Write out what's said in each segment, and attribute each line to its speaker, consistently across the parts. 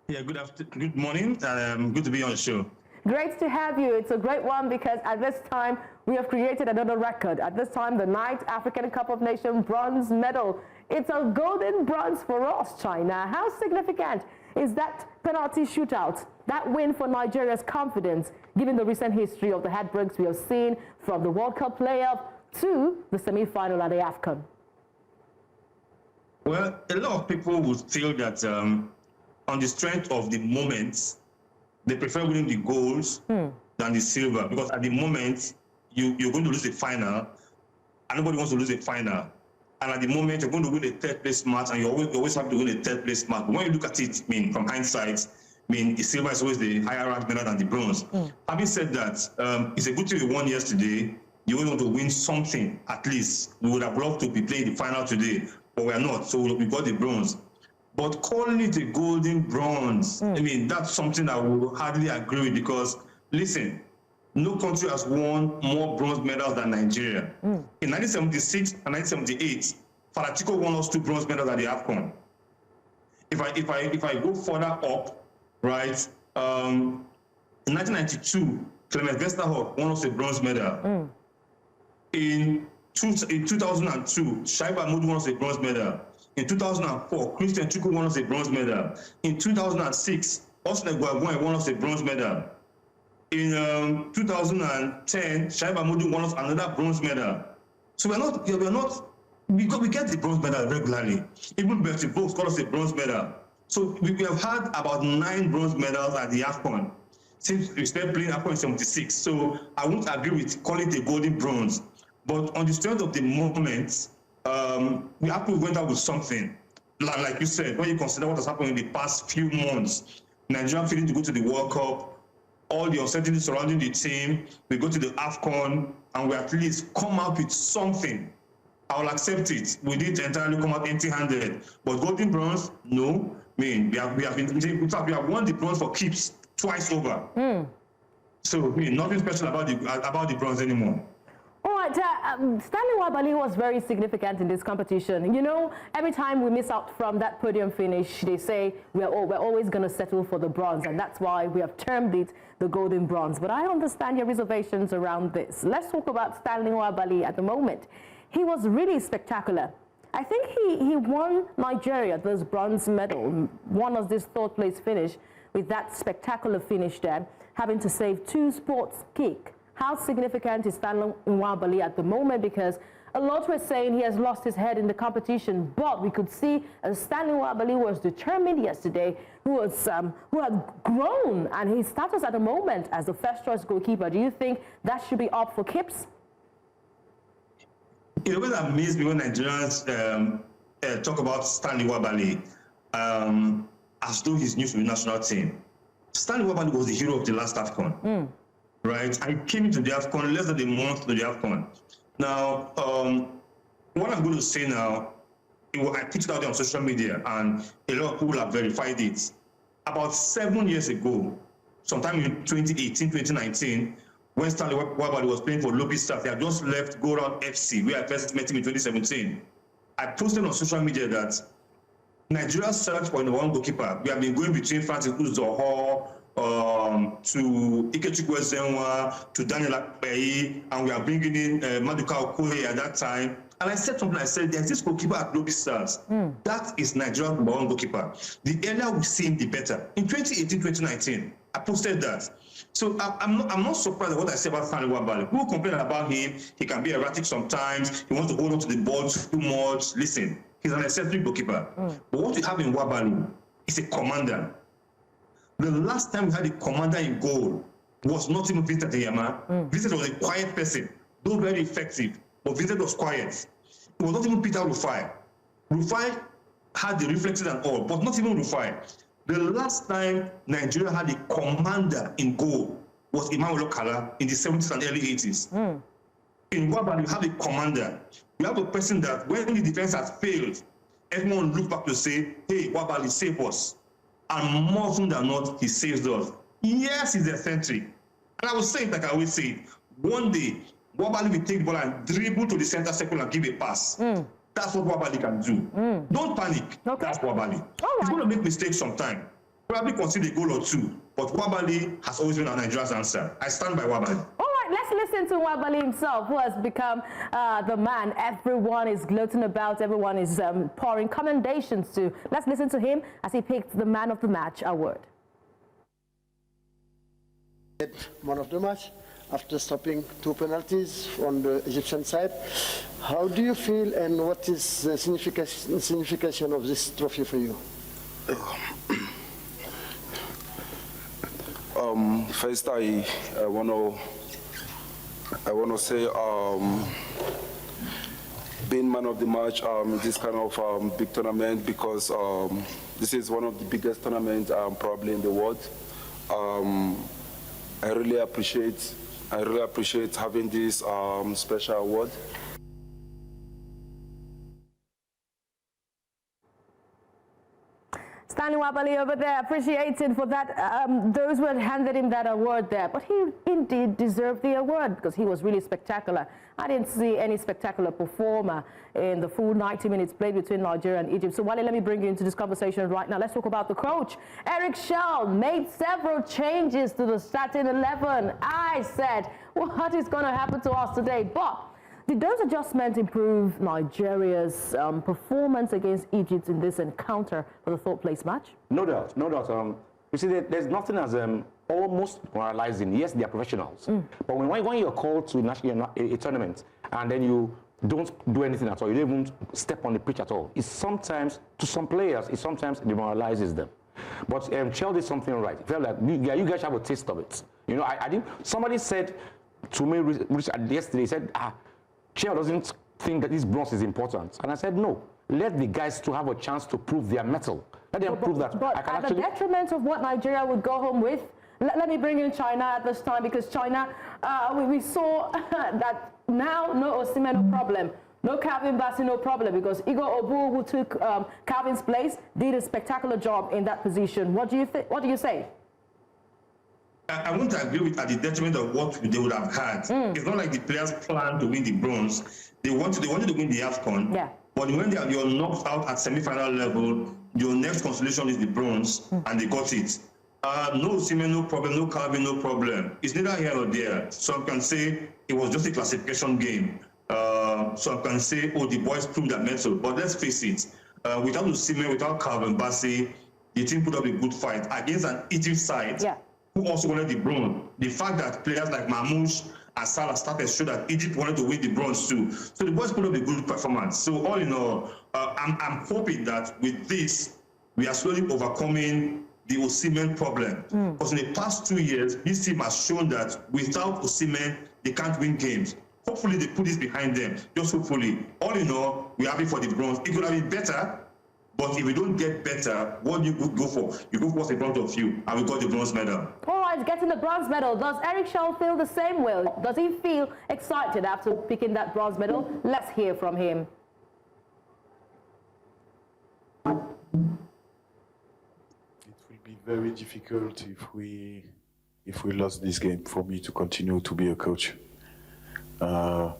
Speaker 1: Yeah, good morning. Good to be on the show.
Speaker 2: Great to have you. It's a great one because at this time we have created another record. At this time, the 9th African Cup of Nations bronze medal. It's a golden bronze for us, China. How significant is that penalty shootout? That win for Nigeria's confidence, given the recent history of the heartbreaks we have seen from the World Cup playoff to the semi-final at the AFCON?
Speaker 1: Well, a lot of people would feel that on the strength of the moments, they prefer winning the goals than the silver, because at the moment you're going to lose the final, and nobody wants to lose the final. And at the moment you're going to win a third place match, and you always have to win a third place match. But when you look at it, from hindsight, the silver is always the higher ranked medal than the bronze. Having said that, it's a good thing we won yesterday. You want to win something at least. We would have loved to be playing the final today, but we are not. So we got the bronze. But calling it a golden bronze, that's something I will hardly agree with, because, listen, no country has won more bronze medals than Nigeria. In 1976 and 1978, Faratico won us 2 bronze medals at the AFCON. If I go further up, right, in 1992, Clement Westerhoff won us a bronze medal. In 2002, Shaibu Amudu won us a bronze medal. In 2004, Christian Chukwu won us a bronze medal. In 2006, Osne Guaguan won us a bronze medal. In 2010, Shaibu Amudu won us another bronze medal. So we get the bronze medal regularly. Even Bertie Vogts got us a bronze medal. So we have had about 9 bronze medals at the AFCON since we started playing AFCON in 76. So I won't agree with calling it a golden bronze. But on the strength of the moment, we have to went out with something. Like you said, when you consider what has happened in the past few months, Nigeria failing to go to the World Cup, all the uncertainty surrounding the team, we go to the AFCON, and we at least come out with something. I will accept it. We didn't entirely come out empty-handed. But golden bronze, no. We have won the bronze for keeps twice over. So nothing special about the bronze anymore.
Speaker 2: All right, Stanley Nwabali was very significant in this competition. You know, every time we miss out from that podium finish, they say we're always going to settle for the bronze, and that's why we have termed it the golden bronze. But I understand your reservations around this. Let's talk about Stanley Nwabali at the moment. He was really spectacular. I think he won Nigeria this bronze medal, won us this 3rd place finish with that spectacular finish there, having to save 2 sports kick. How significant is Stanley Nwabali at the moment? Because a lot were saying he has lost his head in the competition, but we could see Stanley Nwabali was determined yesterday, who had grown, and his status at the moment as the first choice goalkeeper. Do you think that should be up for keeps?
Speaker 1: It always amazes me when Nigerians talk about Stanley Nwabali as though he's new to the national team. Stanley Nwabali was the hero of the last AFCON. Right, I came into the AFCON less than a month to the AFCON. Now, what I'm going to say now, I put it out there on social media, and a lot of people have verified it. About 7 years ago, sometime in 2018, 2019, when Stanley Nwabali was playing for Lobi Stars, they had just left Go Round FC, where I first met him in 2017. I posted on social media that Nigeria's search for a #1 goalkeeper. We have been going between Francis Uzoho, to Ikechukwu Ezenwa, to Daniel Akpeyi, and we are bringing in Maduka Okoye at that time. And I said something, I said, there's this goalkeeper at Lobi Stars. That is Nigeria's #1 goalkeeper. The earlier we see him, the better. In 2018, 2019, I posted that. So I'm not surprised at what I said about Stanley Nwabali. People complain about him, he can be erratic sometimes, he wants to hold on to the ball too much. Listen, he's an exceptional goalkeeper. But what we have in Nwabali is a commander. The last time we had a commander in goal was not even Vincent Yama. Vincent was a quiet person, though very effective, but Vincent was quiet. It was not even Peter Rufai. Rufai had the reflexes and all, but not even Rufai. The last time Nigeria had a commander in goal was Emmanuel Okala in the 70s and early 80s. In Nwabali, you have a commander. You have a person that when the defense has failed, everyone look back to say, hey, Nwabali, save us. And more often than not, he saves us. Yes, he's eccentric. And I will say it like I always say, one day, Nwabali will take the ball and dribble to the center circle and give a pass. That's what Nwabali can do. Don't panic. Okay. That's Nwabali. He's going to make mistakes sometimes. probably concede a goal or two, but Nwabali has always been Nigeria's answer. I stand by Nwabali.
Speaker 2: All right, let's listen to Nwabali himself, who has become the man everyone is gloating about, everyone is pouring commendations to. Let's listen to him as he picked the Man of the Match award.
Speaker 3: Man of the match after stopping 2 penalties on the Egyptian side. How do you feel, and what is the signification of this trophy for you?
Speaker 4: First, I want to say being man of the match in this kind of big tournament, because this is one of the biggest tournaments probably in the world. I really appreciate having this special award.
Speaker 2: Stanley Nwabali over there, appreciated for that, those who had handed him that award there. But he indeed deserved the award because he was really spectacular. I didn't see any spectacular performer in the full 90 minutes played between Nigeria and Egypt. So Wale, let me bring you into this conversation right now. Let's talk about the coach. Eric Chelle made several changes to the starting 11. I said, what is going to happen to us today? But did those adjustments improve Nigeria's performance against Egypt in this encounter for the third place match?
Speaker 5: No doubt, no doubt. You see, there's nothing as almost moralizing. Yes, they are professionals. But when you're called to a tournament and then you don't do anything at all, you don't even step on the pitch at all, it's sometimes, to some players, it sometimes demoralizes them. But Chelle did something right. He felt like, you guys have a taste of it. You know, I didn't, somebody said to me yesterday, he said, Chelle doesn't think that this bronze is important. And I said, no, let the guys to have a chance to prove their mettle. Let them prove that.
Speaker 2: But at the detriment of what Nigeria would go home with, let me bring in China at this time, because China, we saw that now no Osimhen, no problem. No Calvin Bassey, no problem, because Igor Obu, who took Calvin's place, did a spectacular job in that position. What do you say?
Speaker 1: I won't agree with at the detriment of what they would have had. It's not like the players plan to win the bronze. They wanted to win the AFCON. Yeah. But when you're knocked out at semi-final level, your next consolation is the bronze, and they got it. No Osimhen, no problem. No Calvin, no problem. It's neither here nor there. Some can say it was just a classification game. Some can say, oh, the boys proved their mettle. But let's face it, without Osimhen, without Calvin Bassey, the team put up a good fight against an Egypt side. Yeah. Who also wanted the bronze. The fact that players like Mamouche and Salah started showed that Egypt wanted to win the bronze too. So the boys put up a good performance. So all in all, I'm hoping that with this, we are slowly overcoming the Osimhen problem. Because in the past 2 years, this team has shown that without Osimhen, they can't win games. Hopefully they put this behind them, just hopefully. All in all, we're happy for the bronze. It could have been better, but if we don't get better, what do you go for? You go for what's in front of you, and we got the bronze medal.
Speaker 2: All right, getting the bronze medal. Does Eric Chelle feel the same way? Does he feel excited after picking that bronze medal? Let's hear from him.
Speaker 6: It will be very difficult if we lost this game for me to continue to be a coach. I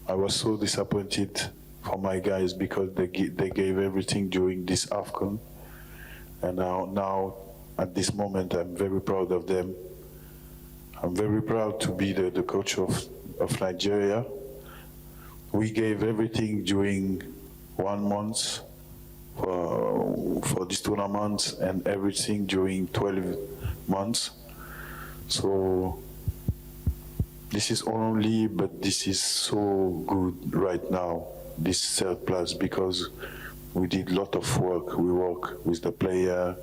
Speaker 6: was so disappointed for my guys because they gave everything during this AFCON, and now at this moment I'm very proud of them. I'm very proud to be the coach of Nigeria. We gave everything during 1 month for this tournament and everything during 12 months. So this is only, but this is so good right now, this third place, because we did a lot of work. We work with the player.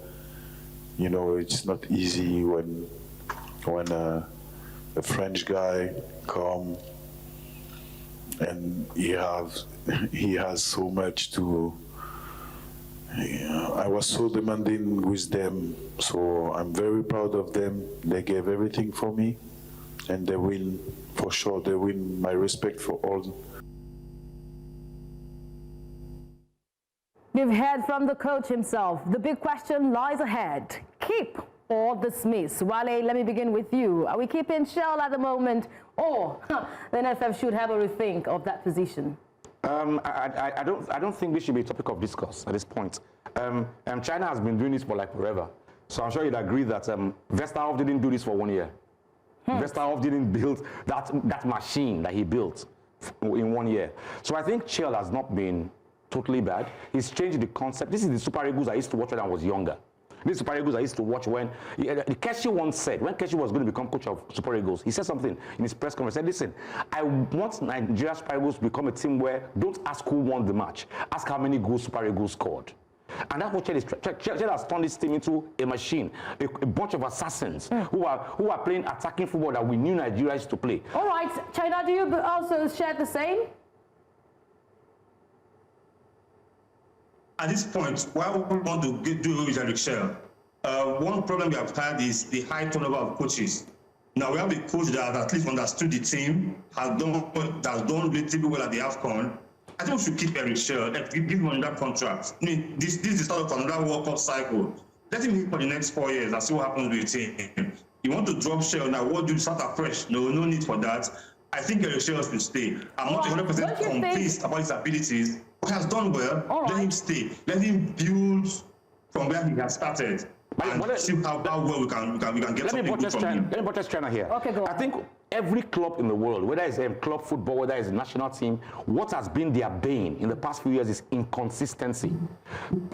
Speaker 6: You know, it's not easy when a French guy come and he has so much to. I was so demanding with them, so I'm very proud of them. They gave everything for me, and they win, for sure. They win. My respect for all.
Speaker 2: You've heard from the coach himself. The big question lies ahead. Keep or dismiss? Wale, let me begin with you. Are we keeping Chelle at the moment, or the NFF should have a rethink of that position?
Speaker 5: I don't think this should be a topic of discourse at this point. China has been doing this for like forever. So I'm sure you'd agree that Vesterhoff didn't do this for 1 year. Vesterhoff didn't build that machine that he built in 1 year. So I think Chelle has not been totally bad. He's changed the concept. This is the Super Eagles I used to watch when I was younger. This Super Eagles I used to watch when Keshi once said, when Keshi was going to become coach of Super Eagles, he said something in his press conference. He said, listen, I want Nigeria Super Eagles to become a team where don't ask who won the match, ask how many goals Super Eagles scored. And that's what Chelle has turned this team into a machine, a bunch of assassins who are playing attacking football that we knew Nigeria used to play.
Speaker 2: All right, China, do you also share the same?
Speaker 1: At this point, why would we want to do away with Eric Chelle? One problem we have had is the high turnover of coaches. Now we have a coach that at least understood the team, has done relatively well at the AFCON. I think we should keep Eric Chelle and give him another contract. I mean, this is the start of another World Cup cycle. Let him hit for the next 4 years and see what happens with the team. You want to drop Chelle now, what do you start afresh? No need for that. I think Eric Chelle should stay. I'm not 100% convinced about his abilities. He has done well. Let him stay. Let him build from where he has started. And see how well we can get something good from him.
Speaker 5: Let me put China here.
Speaker 2: Okay, go on.
Speaker 5: I think every club in the world, whether it's club football, whether it's a national team, what has been their bane in the past few years is inconsistency.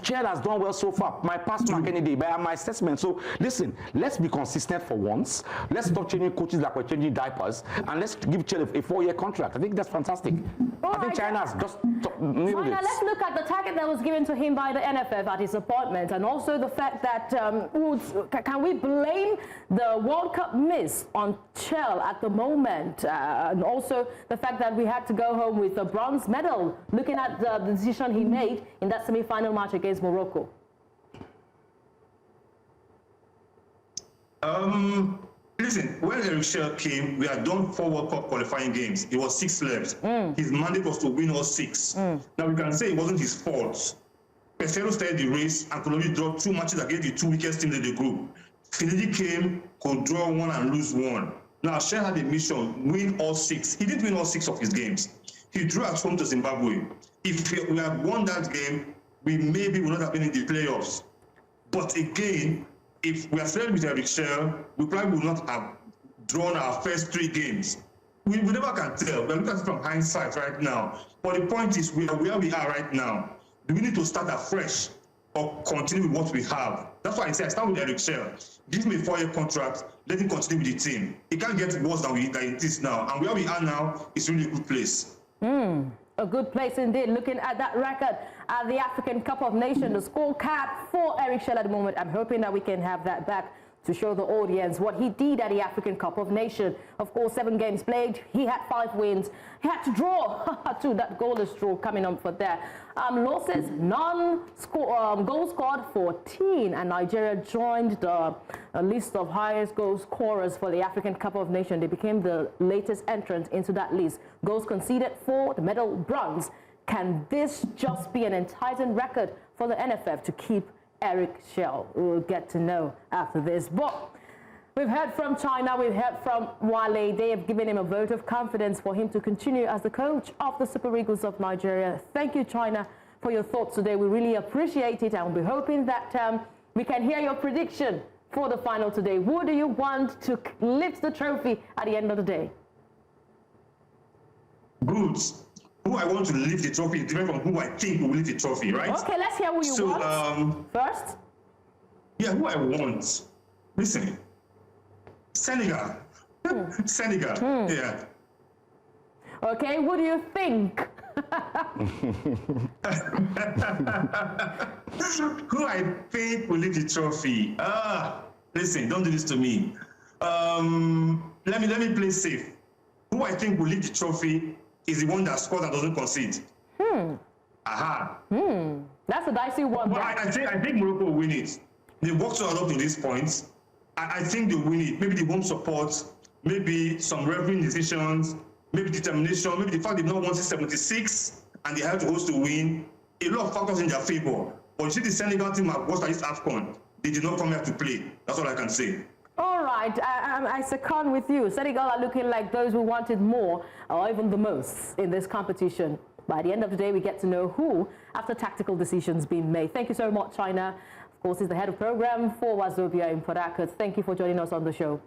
Speaker 5: Chelle has done well so far. My past mark any day, by my assessment. So listen, let's be consistent for once. Let's stop changing coaches like we're changing diapers, and let's give Chelle a 4-year contract. I think that's fantastic. I think China has just nailed it.
Speaker 2: Let's look at the target that was given to him by the NFF at his appointment, and also the fact that can we blame the World Cup miss on Chelle at the moment, and also the fact that we had to go home with a bronze medal, looking at the decision he made in that semi-final match against Morocco?
Speaker 1: Listen, when Eric Chelle came, we had done 4 World Cup qualifying games. It was 6 left. His mandate was to win all 6. Now we can say it wasn't his fault. Pesero started the race and could only draw 2 matches against the 2 weakest teams in the group. Finidi came, could draw 1 and lose 1. Now Chelle had a mission, win all 6. He didn't win all 6 of his games. He drew at home to Zimbabwe. If we had won that game, we maybe would not have been in the playoffs. But again, if we are started with Eric Chelle, we probably would not have drawn our first 3 games. We never can tell. We're looking at it from hindsight right now. But the point is, we are where we are right now. Do we need to start afresh or continue with what we have? That's why I say I start with Eric Chelle. Give him a 4-year contract, let him continue with the team. It can't get worse than it is now. And where we are now is really a good place.
Speaker 2: A good place indeed. Looking at that record at the African Cup of Nations, the scorecard for Eric Chelle at the moment. I'm hoping that we can have that back to show the audience what he did at the African Cup of Nations. Of course, 7 games played. He had 5 wins. He had to draw to that goalless draw coming up for that. Losses, goal scored 14, and Nigeria joined the list of highest goal scorers for the African Cup of Nations. They became the latest entrant into that list. Goals conceded 4, the medal bronze. Can this just be an enticing record for the NFF to keep Eric Chelle? We'll get to know after this. But we've heard from China, we've heard from Wale. They have given him a vote of confidence for him to continue as the coach of the Super Eagles of Nigeria. Thank you, China, for your thoughts today. We really appreciate it, and we're hoping that we can hear your prediction for the final today. Who do you want to lift the trophy at the end of the day?
Speaker 1: Good. Who I want to lift the trophy is different from who I think will lift the trophy, right?
Speaker 2: Okay, let's hear who you want first.
Speaker 1: Yeah, who I want. Listen, Senegal. Senegal, yeah.
Speaker 2: Okay, who do you think?
Speaker 1: Who I think will lift the trophy? Listen, don't do this to me. Let me play safe. Who I think will lift the trophy is the one that scores and doesn't concede.
Speaker 2: That's a dicey one.
Speaker 1: Well, I think Morocco will win it. They worked so hard up to this point. I think they'll win it. Maybe the home support, maybe some refereeing decisions, maybe determination, maybe the fact they've not won since 76 and they have to host to win. A lot of factors in their favor. But you see the Senegal team have watched at this AFCON. They did not come here to play. That's all I can say.
Speaker 2: All right, I second with you. Senegal are looking like those who wanted more, or even the most, in this competition. By the end of the day, we get to know who after tactical decisions being made. Thank you so much, China. Of course, he's the head of program for Wazobia in Port Harcourt. Thank you for joining us on the show.